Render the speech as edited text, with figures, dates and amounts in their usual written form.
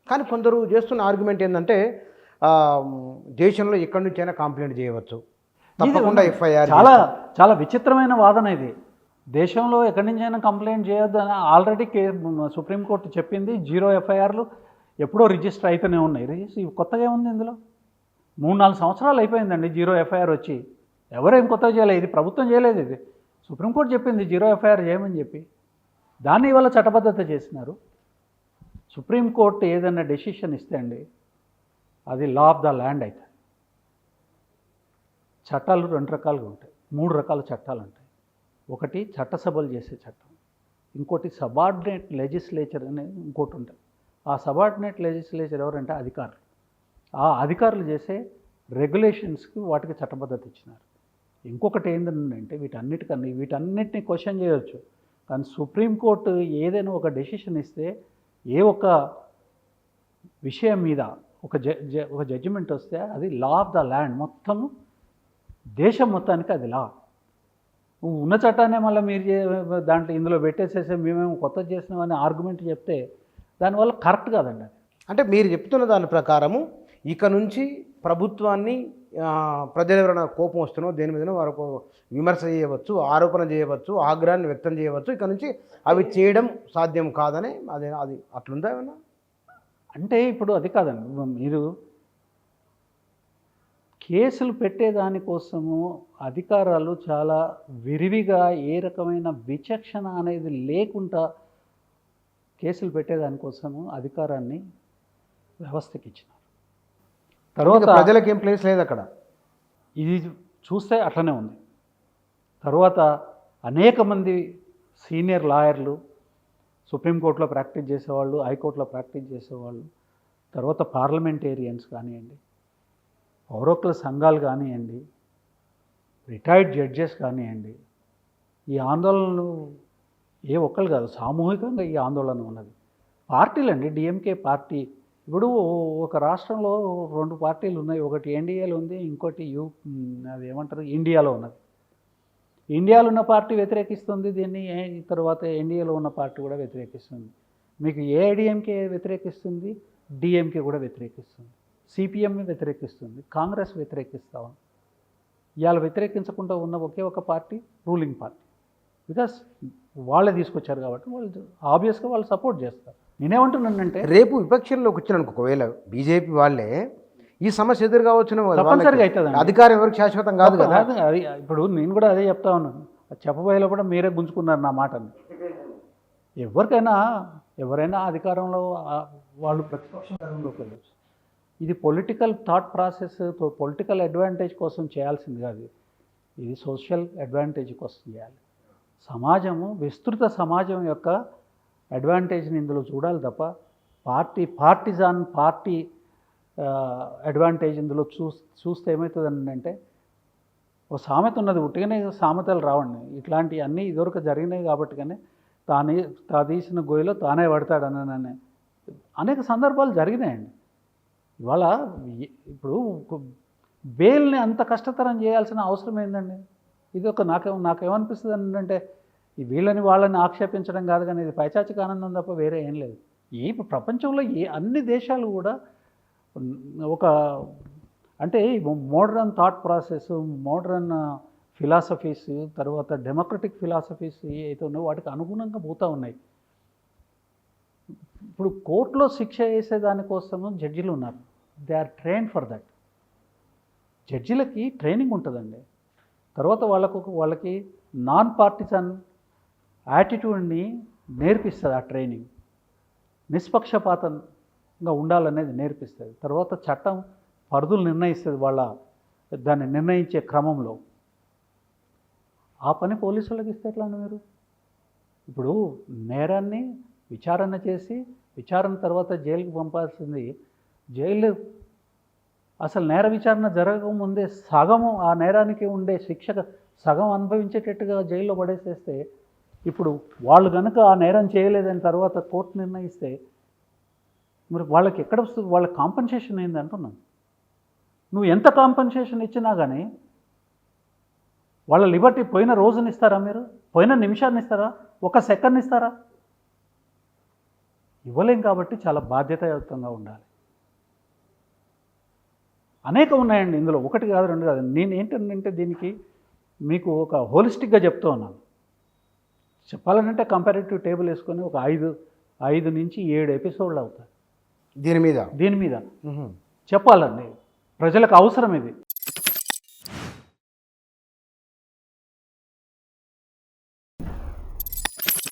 కానీ కొందరు చేస్తున్న ఆర్గ్యుమెంట్ ఏంటంటే దేశంలో ఎక్కడి నుంచైనా కంప్లైంట్ చేయవచ్చు, తప్పకుండా ఎఫ్ఐఆర్. చాలా చాలా విచిత్రమైన వాదన ఇది. దేశంలో ఎక్కడి నుంచైనా కంప్లైంట్ చేయొద్దు అని ఆల్రెడీ సుప్రీంకోర్టు చెప్పింది. 0 ఎఫ్ఐఆర్లు ఎప్పుడో రిజిస్టర్ అయితేనే ఉన్నాయి. రిజిస్టర్ కొత్తగా ఏముంది ఇందులో? 3-4 సంవత్సరాలు అయిపోయిందండి 0 ఎఫ్ఐఆర్ వచ్చి. ఎవరేం కొత్తగా చేయలేదు, ఇది ప్రభుత్వం చేయలేదు, ఇది సుప్రీంకోర్టు చెప్పింది 0 ఎఫ్ఐఆర్ చేయమని చెప్పి. దాన్ని ఇవాళ చట్టబద్ధత చేసినారు. సుప్రీంకోర్టు ఏదైనా డెసిషన్ ఇస్తే అండి అది లా ఆఫ్ ద ల్యాండ్ అవుతుంది. చట్టాలు 2 రకాలుగా ఉంటాయి, 3 రకాల చట్టాలు ఉంటాయి. ఒకటి చట్టసభలు చేసే చట్టం, ఇంకోటి సబార్డినేట్ లెజిస్లేచర్ అనేది ఇంకోటి ఉంటుంది. ఆ సబార్డినేట్ లెజిస్లేచర్ ఎవరంటే అధికారులు. ఆ అధికారులు చేసే రెగ్యులేషన్స్కి వాటికి చట్టబద్ధత ఇచ్చినారు. ఇంకొకటి ఏంటంటే వీటన్నిటిని క్వశ్చన్ చేయవచ్చు. కానీ సుప్రీంకోర్టు ఏదైనా ఒక డెసిషన్ ఇస్తే, ఏ ఒక్క విషయం మీద ఒక జడ్జిమెంట్ వస్తే అది లా ఆఫ్ ద ల్యాండ్, మొత్తము దేశం మొత్తానికి అది లా. ఉన్న చట్టాన్ని మళ్ళీ మీరు దాంట్లో ఇందులో పెట్టేసేసి మేమేమో కొత్త చేసినామని ఆర్గ్యుమెంట్ చెప్తే దానివల్ల కరెక్ట్ కాదండి అది. అంటే మీరు చెప్తున్న దాని ప్రకారము ఇక నుంచి ప్రభుత్వాన్ని ప్రజలు ఎవరైనా కోపం వస్తున్నో దేని మీదనో వారికి విమర్శ చేయవచ్చు, ఆరోపణ చేయవచ్చు, ఆగ్రహాన్ని వ్యక్తం చేయవచ్చు. ఇక నుంచి అవి చేయడం సాధ్యం కాదని అది అట్లుందా ఏమన్నా? అంటే ఇప్పుడు అది కాదండి, మీరు కేసులు పెట్టేదానికోసము అధికారాలు చాలా విరివిగా, ఏ రకమైన విచక్షణ అనేది లేకుండా కేసులు పెట్టేదానికోసము అధికారాన్ని వ్యవస్థకి ఇచ్చినారు. తర్వాత ప్రజలకు ఏం ప్లేస్ లేదు అక్కడ. ఇది చూస్తే అట్లనే ఉంది. తర్వాత అనేక మంది సీనియర్ లాయర్లు సుప్రీంకోర్టులో ప్రాక్టీస్ చేసేవాళ్ళు, హైకోర్టులో ప్రాక్టీస్ చేసేవాళ్ళు, తర్వాత పార్లమెంటేరియన్స్ కానివ్వండి, పౌరకుల సంఘాలు కానివ్వండి, రిటైర్డ్ జడ్జెస్ కానివ్వండి, ఈ ఆందోళనలు ఏ ఒక్కరు కాదు, సామూహికంగా ఈ ఆందోళన ఉన్నది. పార్టీలండి, డిఎంకే పార్టీ. ఇప్పుడు ఒక రాష్ట్రంలో 2 పార్టీలు ఉన్నాయి, ఒకటి ఎన్డీఏలో ఉంది, ఇంకోటి అది ఏమంటారు ఇండియాలో ఉన్నది. ఇండియాలో ఉన్న పార్టీ వ్యతిరేకిస్తుంది దీన్ని, తర్వాత ఎన్డీఏలో ఉన్న పార్టీ కూడా వ్యతిరేకిస్తుంది. మీకు ఏఐడిఎంకే వ్యతిరేకిస్తుంది, డిఎంకే కూడా వ్యతిరేకిస్తుంది, సిపిఎంని వ్యతిరేకిస్తుంది, కాంగ్రెస్ వ్యతిరేకిస్తాం. ఇవాళ వ్యతిరేకించకుండా ఉన్న ఒకే ఒక పార్టీ రూలింగ్ పార్టీ. బికాస్ వాళ్ళే తీసుకొచ్చారు కాబట్టి వాళ్ళు ఆబ్వియస్గా వాళ్ళు సపోర్ట్ చేస్తారు. నేనేమంటున్నానంటే రేపు విపక్షంలోకి వచ్చిన ఒకవేళ బీజేపీ వాళ్ళే ఈ సమస్య ఎదురు కావచ్చు, తప్పనిసరిగా అవుతుంది. అధికారం ఎవరికి శాశ్వతం కాదు కదా. అది ఇప్పుడు నేను కూడా అదే చెప్తా ఉన్నాను. చెప్పబోయేలో కూడా మీరే గుంజుకున్నారు నా మాటని. ఎవరైనా అధికారంలో వాళ్ళు ప్రతిపక్షంలోకి వెళ్ళచ్చు. ఇది political thought process, political advantage కోసం చేయాల్సింది కాదు. ఇది సోషల్ అడ్వాంటేజ్ కోసం చేయాలి. సమాజము, విస్తృత సమాజం యొక్క అడ్వాంటేజ్ని ఇందులో చూడాలి తప్ప పార్టీ అడ్వాంటేజ్ ఇందులో చూస్తే ఏమవుతుందని అంటే, ఒక సామెత ఉన్నది, ఉట్టిగానే సామెతలు రావండి. ఇట్లాంటి అన్నీ ఇదివరకు జరిగినాయి కాబట్టి కానీ తీసిన గొయ్యిలో తానే పడతాడనని అనేక సందర్భాలు జరిగినాయండి. ఇవాళ ఇప్పుడు బెయిల్ని అంత కష్టతరం చేయాల్సిన అవసరం ఏందండి? ఇది ఒక నాకేమనిపిస్తుంది అంటే, ఈ వీళ్ళని వాళ్ళని ఆక్షేపించడం కాదు కానీ ఇది పైచాచిక ఆనందం తప్ప వేరే ఏం లేదు. ఈ ప్రపంచంలో అన్ని దేశాలు కూడా ఒక అంటే modern thought process, modern philosophies, తర్వాత డెమోక్రటిక్ ఫిలాసఫీస్ ఏవైతే ఉన్నాయో వాటికి అనుగుణంగా పోతూ ఉన్నాయి. ఇప్పుడు కోర్టులో శిక్ష వేసేదానికోసము జడ్జిలు ఉన్నారు. They are train for that. జడ్జిలకి ట్రైనింగ్ ఉంటుందండి. తర్వాత వాళ్ళకి నాన్ పార్టిజన్ యాటిట్యూడ్ని నేర్పిస్తుంది ఆ ట్రైనింగ్. నిష్పక్షపాతంగా ఉండాలనేది నేర్పిస్తుంది. తర్వాత చట్టం పరిధులు నిర్ణయిస్తుంది దాన్ని నిర్ణయించే క్రమంలో. ఆ పని పోలీసులకు ఇస్తే ఎట్లా మీరు? ఇప్పుడు నేరాన్ని విచారణ చేసి విచారణ తర్వాత జైలుకి పంపాల్సింది, జైలు అసలు నేర విచారణ జరగకముందే సగము ఆ నేరానికి ఉండే శిక్ష సగం అనుభవించేటట్టుగా జైల్లో పడేసేస్తే, ఇప్పుడు వాళ్ళు కనుక ఆ నేరం చేయలేదని తర్వాత కోర్టు నిర్ణయిస్తే మరి వాళ్ళకి ఎక్కడ వస్తుంది? వాళ్ళ కాంపన్సేషన్ ఏంది అంటున్నాను. నువ్వు ఎంత కాంపన్సేషన్ ఇచ్చినా కానీ వాళ్ళ లిబర్టీ పోయిన రోజుని ఇస్తారా మీరు? పోయిన నిమిషాన్ని ఇస్తారా? ఒక సెకండ్ ఇస్తారా? ఇవ్వలేం కాబట్టి చాలా బాధ్యతాయుతంగా ఉండాలి. అనేకం ఉన్నాయండి ఇందులో, ఒకటి కాదు రెండు కాదు. నేను ఏంటంటే దీనికి మీకు ఒక హోలిస్టిక్గా చెప్తూ ఉన్నాను. చెప్పాలంటే కంపారిటివ్ టేబుల్ వేసుకొని ఒక 5 నుంచి 7 ఎపిసోడ్లు అవుతాయి దీని మీద. చెప్పాలండి. ప్రజలకు అవసరం ఇది.